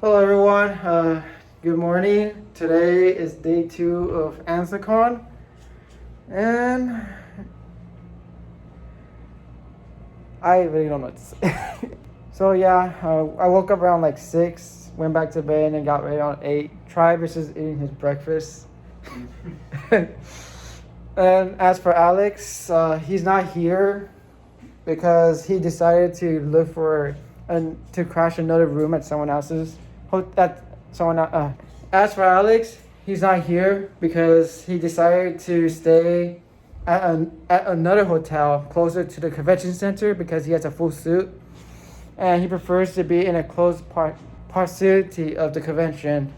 Hello everyone, good morning. Today is day 2 of Anthrocon, and I really don't know what to say. So yeah, I woke up around like 6, went back to bed and got ready around 8. Travis is eating his breakfast. And as for Alex, he's not here because he decided to look for to crash another room at someone else's. As for Alex, he's not here because he decided to stay at another hotel closer to the convention center because he has a full suit, and he prefers to be in a close proximity of the convention,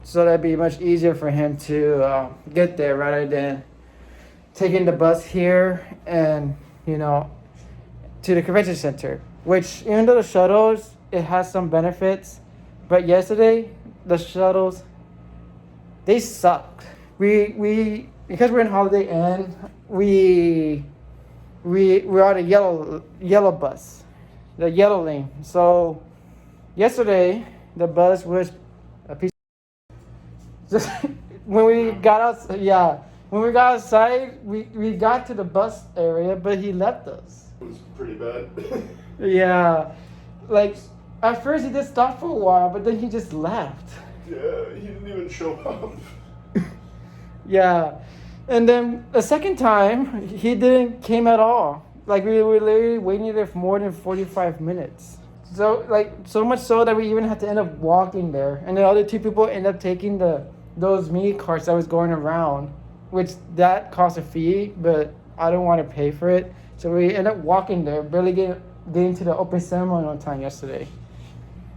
so that'd be much easier for him to get there rather than taking the bus here and to the convention center. Which, even though the shuttles, it has some benefits, but yesterday the shuttles, they sucked. We because we're in Holiday Inn, we're on a yellow bus, the yellow lane. So yesterday the bus was a piece. Just when we got outside, we got to the bus area, but he left us. It was pretty bad. Yeah, like at first he did stop for a while, but then he just left. Yeah, he didn't even show up. Yeah, and then the second time he didn't came at all. Like we were literally waiting there for more than 45 minutes. So much so that we even had to end up walking there, and the other 2 people ended up taking those mini carts that was going around, which that cost a fee, but I don't want to pay for it. So we ended up walking there, barely getting to the open ceremony on time yesterday.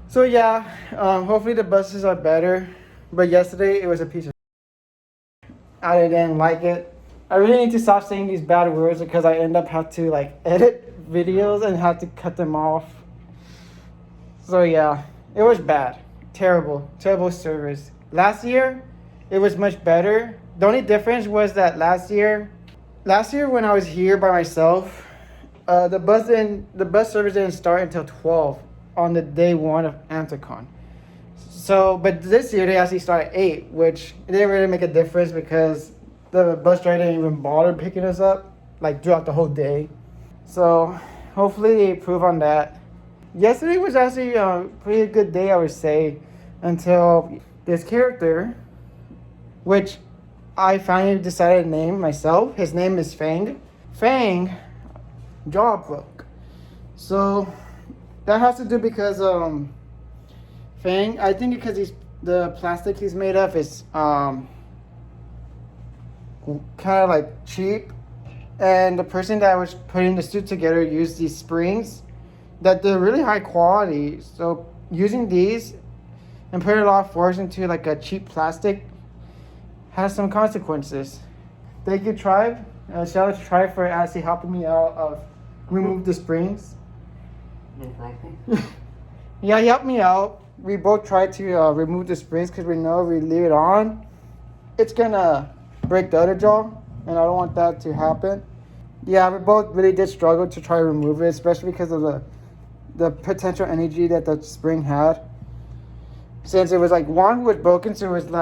So yeah, hopefully the buses are better. But yesterday it was a piece of I didn't like it. I really need to stop saying these bad words because I end up have to edit videos and have to cut them off. So yeah, it was bad. Terrible service. Last year, it was much better. The only difference was that last year when I was here by myself, the bus service didn't start until 12 on the day 1 of Anthrocon. So, but this year they actually start at 8, which it didn't really make a difference because the bus driver didn't even bother picking us up throughout the whole day. So hopefully they improve on that. Yesterday was actually a pretty good day, I would say, until this character, which I finally decided to name myself. His name is Fang. Fang jaw broke. So that has to do because Fang, I think because the plastic he's made of is kind of cheap, and the person that was putting the suit together used these springs that they're really high quality. So using these and putting a lot of force into a cheap plastic has some consequences. Thank you, Tribe. Shout out to Tribe for actually helping me out of remove the springs. No problem. Yeah, he helped me out. We both tried to remove the springs because we know if we leave it on, it's gonna break the other jaw, and I don't want that to happen. Yeah, we both really did struggle to try to remove it, especially because of the potential energy that the spring had. Since it was one was broken, so it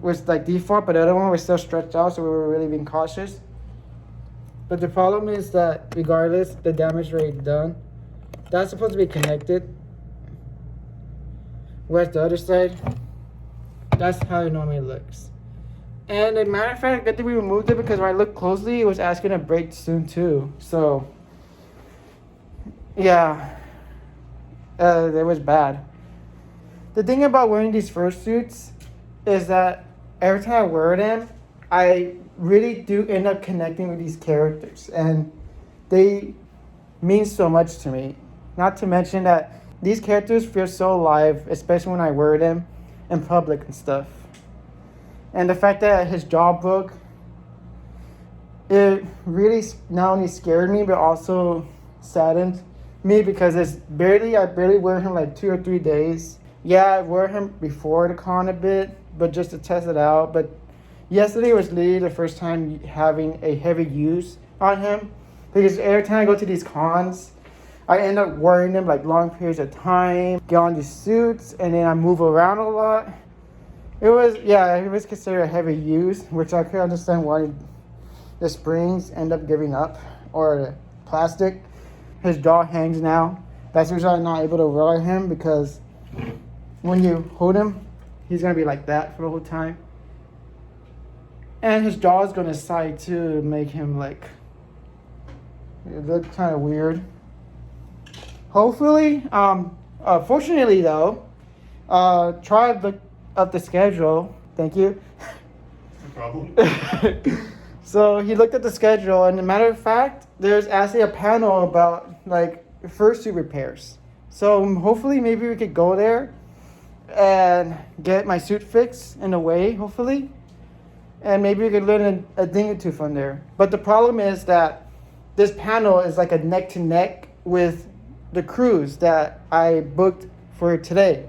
was default, but the other one was still stretched out, so we were really being cautious. But the problem is that regardless, the damage already done. That's supposed to be connected. Whereas the other side, that's how it normally looks. And as a matter of fact, good thing we removed it because when I looked closely, it was actually gonna break soon too. So yeah, it was bad. The thing about wearing these fursuits is that every time I wear them, I really do end up connecting with these characters, and they mean so much to me. Not to mention that these characters feel so alive, especially when I wear them in public and stuff. And the fact that his jaw broke, it really not only scared me, but also saddened me because I barely wear him 2 or 3 days. Yeah, I wore him before the con a bit, but just to test it out. But yesterday was literally the first time having a heavy use on him, because every time I go to these cons, I end up wearing them like long periods of time, get on these suits, and then I move around a lot. It was considered a heavy use, which I could understand why the springs end up giving up, or the plastic. His jaw hangs now. That's the reason I'm not able to roll him, because when you hold him, he's gonna be like that for the whole time. And his jaw is gonna side too, make him like, it looks kind of weird. Hopefully, fortunately though, try to look up the schedule. Thank you. No problem. So he looked at the schedule, and as a matter of fact, there's actually a panel about like fursuit repairs. So hopefully, maybe we could go there and get my suit fixed in a way, hopefully. And maybe we could learn a thing or two from there. But the problem is that this panel is like a neck to neck with the cruise that I booked for today.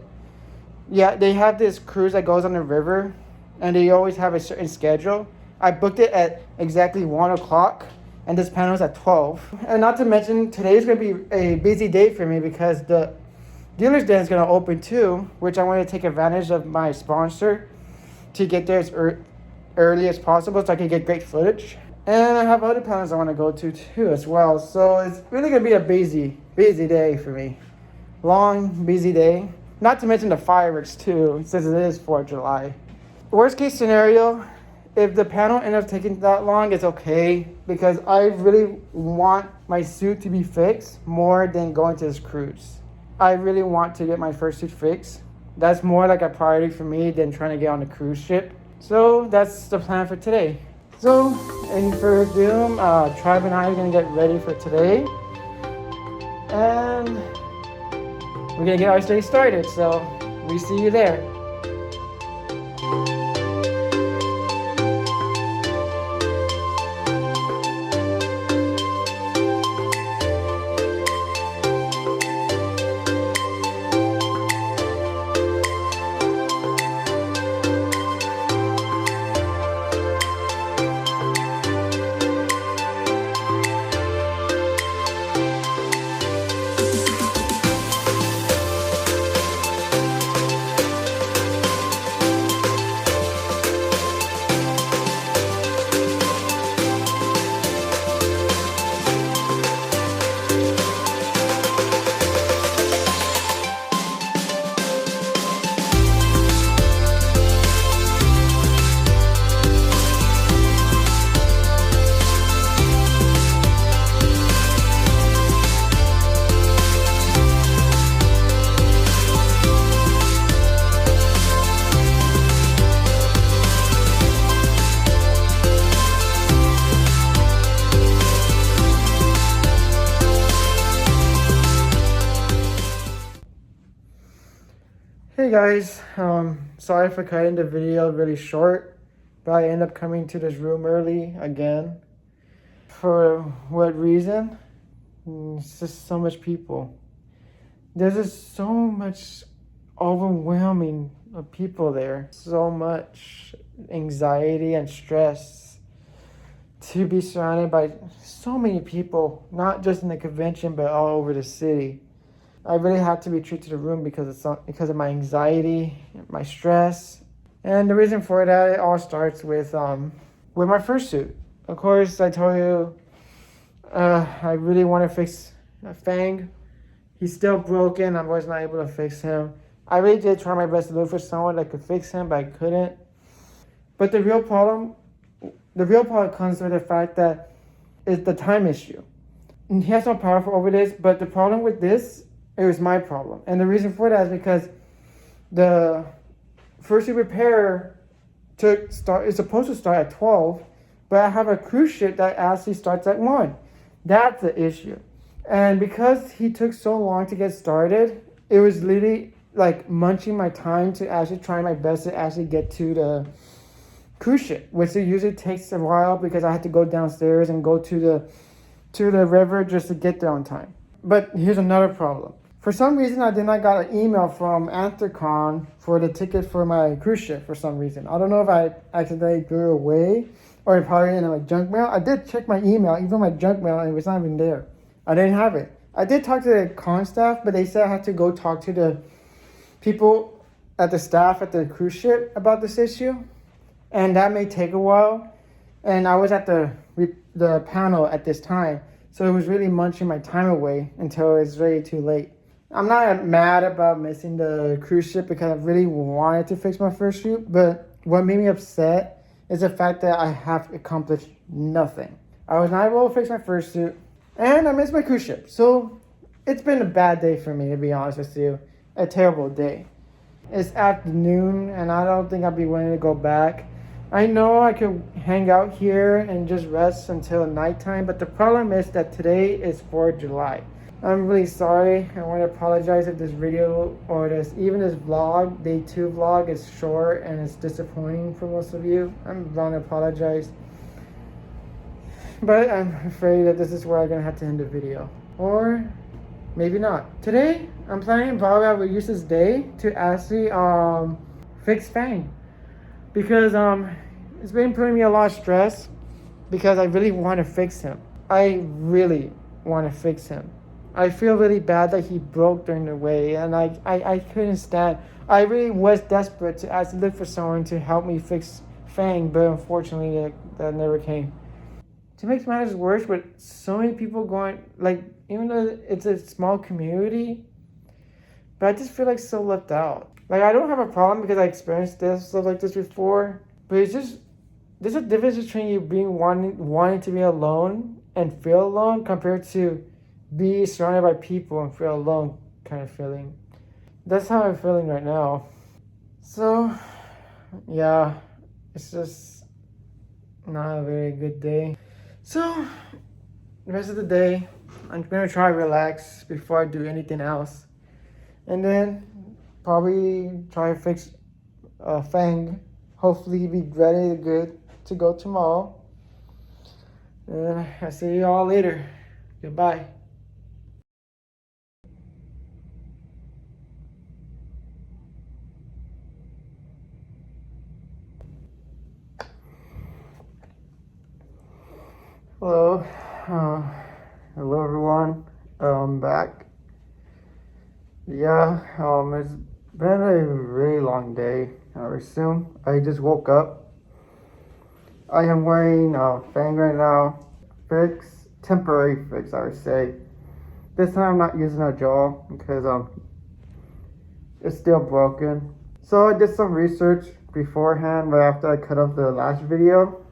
Yeah, they have this cruise that goes on the river, and they always have a certain schedule. I booked it at exactly 1 o'clock, and this panel is at 12. And not to mention, today is going to be a busy day for me because the dealer's den is going to open too, which I want to take advantage of my sponsor to get there as early as possible so I can get great footage. And I have other panels I want to go to too as well. So it's really going to be a busy day for me. Long, busy day. Not to mention the fireworks too, since it is 4th of July. Worst case scenario, if the panel ends up taking that long, it's okay, because I really want my suit to be fixed more than going to this cruise. I really want to get my first suit fixed. That's more like a priority for me than trying to get on a cruise ship. So that's the plan for today. So, and for Doom, Tribe and I are gonna get ready for today. And we're gonna get our day started, so we see you there. Hey guys, sorry for cutting the video really short, but I end up coming to this room early again. For what reason? It's just so much people. There's just so much overwhelming of people there. So much anxiety and stress to be surrounded by so many people, not just in the convention, but all over the city. I really had to retreat to the room because of my anxiety, my stress. And the reason for that, it all starts with my fursuit. Of course, I told you I really want to fix Fang. He's still broken. I was not able to fix him. I really did try my best to look for someone that could fix him, but I couldn't. But the real problem comes with the fact that it's the time issue. And he has no power over this, but the problem with this, it was my problem. And the reason for that is because the fursuit repair is supposed to start at 12, but I have a cruise ship that actually starts at 1. That's the issue. And because he took so long to get started, it was literally like munching my time to actually try my best to actually get to the cruise ship, which it usually takes a while because I had to go downstairs and go to the river just to get there on time. But here's another problem. For some reason, I did not got an email from Anthrocon for the ticket for my cruise ship for some reason. I don't know if I accidentally threw it away or probably in my junk mail. I did check my email, even my junk mail, and it was not even there. I didn't have it. I did talk to the con staff, but they said I had to go talk to the people at the staff at the cruise ship about this issue, and that may take a while. And I was at the panel at this time, so it was really munching my time away until it was really too late. I'm not mad about missing the cruise ship because I really wanted to fix my fursuit, but what made me upset is the fact that I have accomplished nothing. I was not able to fix my fursuit, and I missed my cruise ship. So it's been a bad day for me, to be honest with you. A terrible day. It's afternoon, and I don't think I'll be willing to go back. I know I could hang out here and just rest until nighttime, but the problem is that today is 4th of July. I'm really sorry. I want to apologize if this video or even this vlog, day 2 vlog, is short and it's disappointing for most of you. I'm going to apologize. But I'm afraid that this is where I'm going to have to end the video. Or maybe not. Today, I'm planning probably I will use this day to actually fix Fang. Because it's been putting me a lot of stress because I really want to fix him. I really want to fix him. I feel really bad that he broke during the way, and I couldn't stand. I really was desperate to actually look for someone to help me fix Fang, but unfortunately that never came. To make matters worse, with so many people going, like, even though it's a small community, but I just feel like so left out. Like, I don't have a problem because I experienced stuff like this before, but it's just, there's a difference between you being wanting to be alone and feel alone compared to be surrounded by people and feel alone kind of feeling. That's how I'm feeling right now. So, yeah, it's just not a very good day. So, the rest of the day, I'm gonna try to relax before I do anything else. And then probably try to fix Fang. Hopefully be ready good to go tomorrow. And I'll see you all later. Goodbye. Hello. Hello everyone. I'm back. Yeah, it's been a really long day, I assume. I just woke up. I am wearing Fang right now. Temporary fix, I would say. This time I'm not using a jaw because it's still broken. So I did some research beforehand, right after I cut off the last video.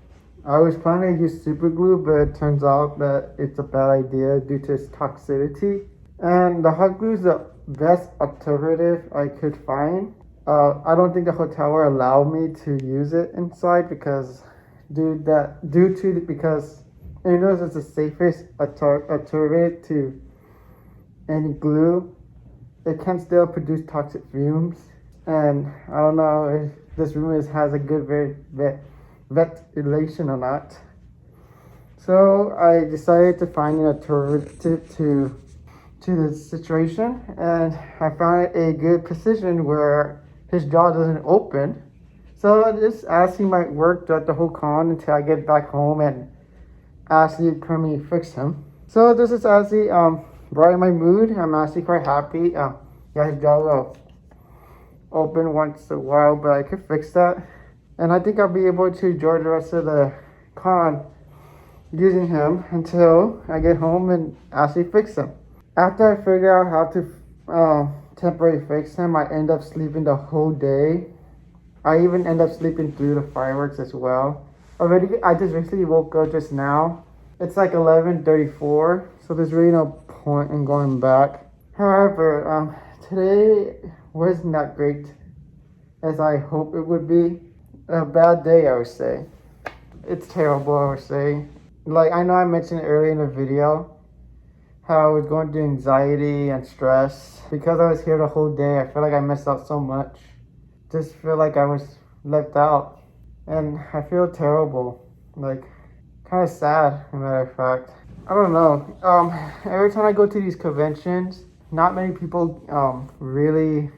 I was planning to use super glue, but it turns out that it's a bad idea due to its toxicity. And the hot glue is the best alternative I could find. I don't think the hotel will allow me to use it inside because because it knows it's the safest alternative to any glue. It can still produce toxic fumes, and I don't know if this room has a good ventilation or not. So I decided to find an alternative to the situation, and I found a good position where his jaw doesn't open. So this actually might work throughout the whole con until I get back home and actually permanently fix him. So this is actually brighten my mood. I'm actually quite happy. Yeah, his jaw will open once in a while, but I could fix that. And I think I'll be able to enjoy the rest of the con using him until I get home and actually fix him. After I figure out how to temporarily fix him, I end up sleeping the whole day. I even end up sleeping through the fireworks as well. I just recently woke up just now. It's like 11:34, so there's really no point in going back. However, today wasn't that great as I hope it would be. A bad day, I would say. It's terrible, I would say. Like, I know I mentioned earlier in the video how I was going through anxiety and stress. Because I was here the whole day, I feel like I missed out so much. Just feel like I was left out. And I feel terrible. Like, kind of sad, as a matter of fact. I don't know. Every time I go to these conventions, not many people really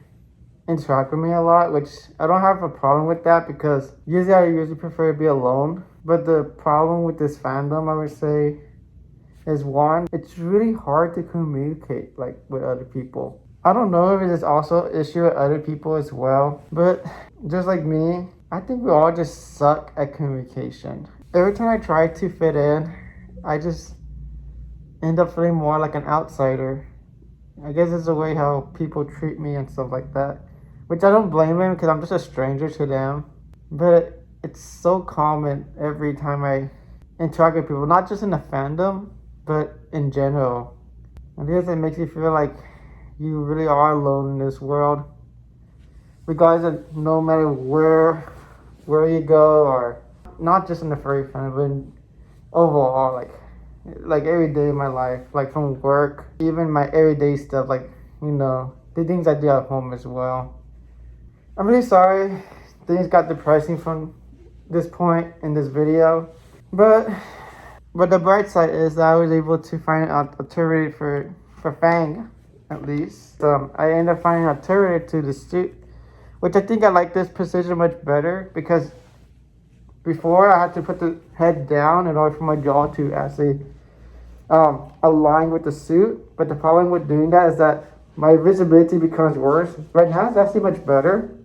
interact with me a lot, which I don't have a problem with that because I usually prefer to be alone. But the problem with this fandom, I would say, is one, it's really hard to communicate like with other people. I don't know if it is also an issue with other people as well, but just like me, I think we all just suck at communication. Every time I try to fit in, I just end up feeling more like an outsider. I guess it's the way how people treat me and stuff like that, which I don't blame them because I'm just a stranger to them. But it's so common every time I interact with people, not just in the fandom, but in general. I guess it makes you feel like you really are alone in this world, regardless of no matter where you go, or not just in the furry fandom, but in overall, like every day of my life, like from work, even my everyday stuff, like, you know, the things I do at home as well. I'm really sorry things got depressing from this point in this video, but the bright side is that I was able to find an alternative for Fang, at least. I ended up finding an alternative to the suit, which I think I like this position much better, because before I had to put the head down in order for my jaw to actually align with the suit. But the problem with doing that is that my visibility becomes worse. Right now it's actually much better.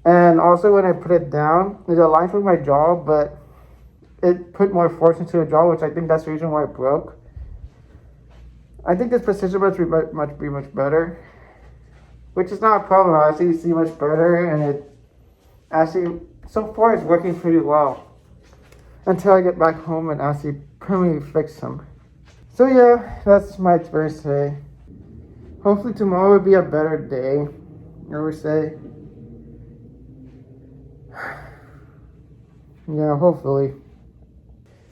And also when I put it down, it aligns with my jaw, but it put more force into the jaw, which I think that's the reason why it broke. I think this position must be much better, which is not a problem. I actually see much better, and it actually, so far it's working pretty well until I get back home and actually permanently fix them. So yeah, that's my experience today. Hopefully tomorrow will be a better day, I would say. Yeah, hopefully.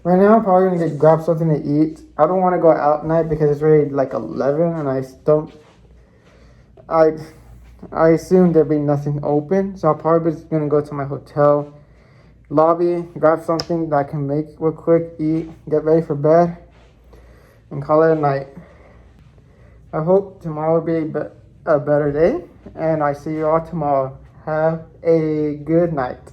Right now I'm probably gonna grab something to eat. I don't want to go out at night because it's already like 11 and I assume there'll be nothing open, so I'll probably just gonna go to my hotel lobby, grab something that I can make real quick, eat, get ready for bed, and call it a night. I hope tomorrow will be a better day, and I see you all tomorrow. Have a good night.